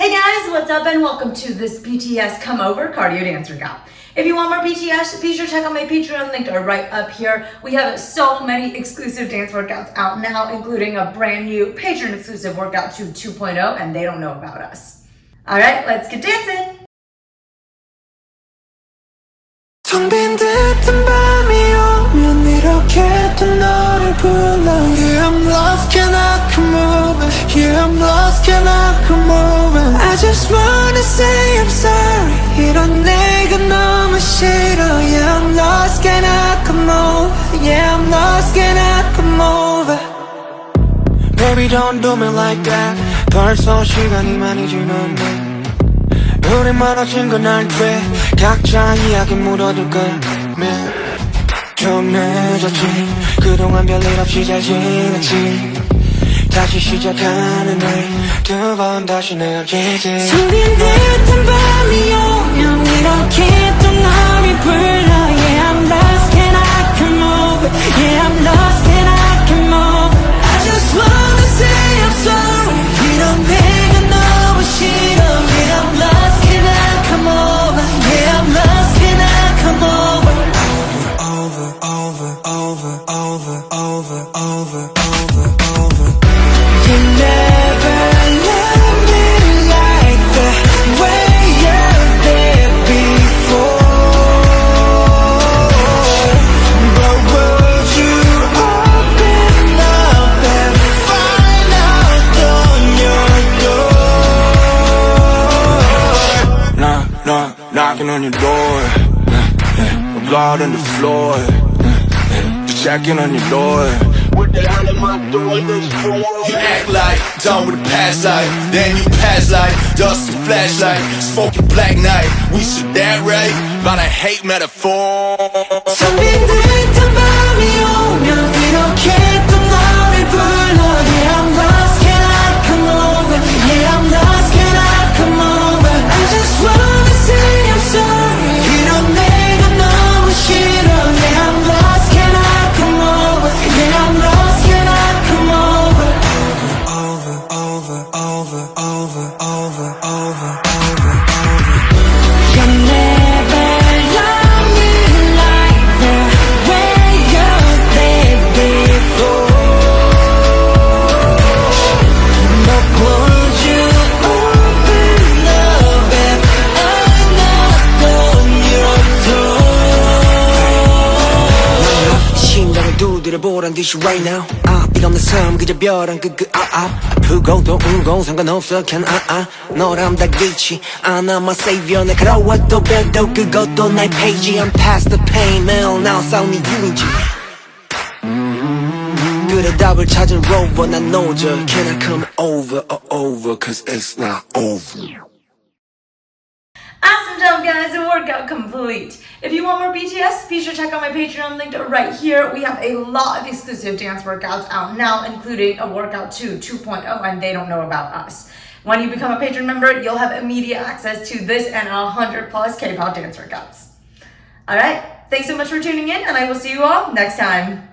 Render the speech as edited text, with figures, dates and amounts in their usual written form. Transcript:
Hey guys, what's up and welcome to this BTS Come Over cardio dance workout. If you want more BTS, be sure to check out my Patreon linked right up here. We have so many exclusive dance workouts out now, including a brand new Patreon exclusive workout to 2.0, and they don't know about us. Alright, let's get dancing! 텅빈 듯한 밤이 오면 이렇게 또 너를 불러 Yeah, I'm lost, can I come over? Yeah, I'm lost, can I come over? I just wanna say I'm sorry 이런 내가 너무 싫어 Yeah, I'm lost, can I come over? Yeah, I'm lost, can I come over? Baby, don't do me like that 벌써 시간이 많이 지났네 우리 멀어진 건 알지 각자 이야기 물어둘 거야 좀 늦었지 그동안 별일 없이 잘 지냈지 다시 시작하는 날 두 번 다시 헤어지지 숨긴 듯한 밤이 오면 이렇게 또 너를 불러 Yeah, I'm lost, can I come over? Yeah, I'm lost, can I come over? I just wanna say I'm sorry 이런 내가 너무 싫어 Yeah, I'm lost, can I come over? Yeah, I'm lost, can I come over? Over You never loved me like the way you did before But would you open up and find out on your door Knocking on your door Blood on the floor Just checking on your door What the hell am I doing this for? You act like done with the past life Then you pass like dust and flashlight Smoking black night, we should that right? But I hate metaphor 숨긴 듯한 밤이 오면 이렇게 또 너를 불러 Yeah, I'm lost, can I come over? Yeah, I'm lost, can I come over? I just wanna say I'm sorry 이런 내가 너무 싫어 Yeah, I'm lost, can I come over? Yeah, I'm lost, can I come over? You never loved me like the way you did before But would you open up if I knocked on your door 심장을 두드려 보란 듯이 right now 앞이 없는 삶 그저 벼랑 아프고도 울고 상관없어 can 너랑 달리지 않아 my savior 날카로워도 별도 그것도 날 페이지 I'm past the pain 매일 now 싸우니 유인지 그래 답을 찾은 rover 난 노저 Can I come over cause it's not over Awesome job guys, and workout complete. If you want more BTS, be sure to check out my Patreon linked right here. We have a lot of exclusive dance workouts out now, including a workout to 2.0, and they don't know about us. When you become a patron member, you'll have immediate access to this and 100 plus K-pop dance workouts. Alright, thanks so much for tuning in, and I will see you all next time.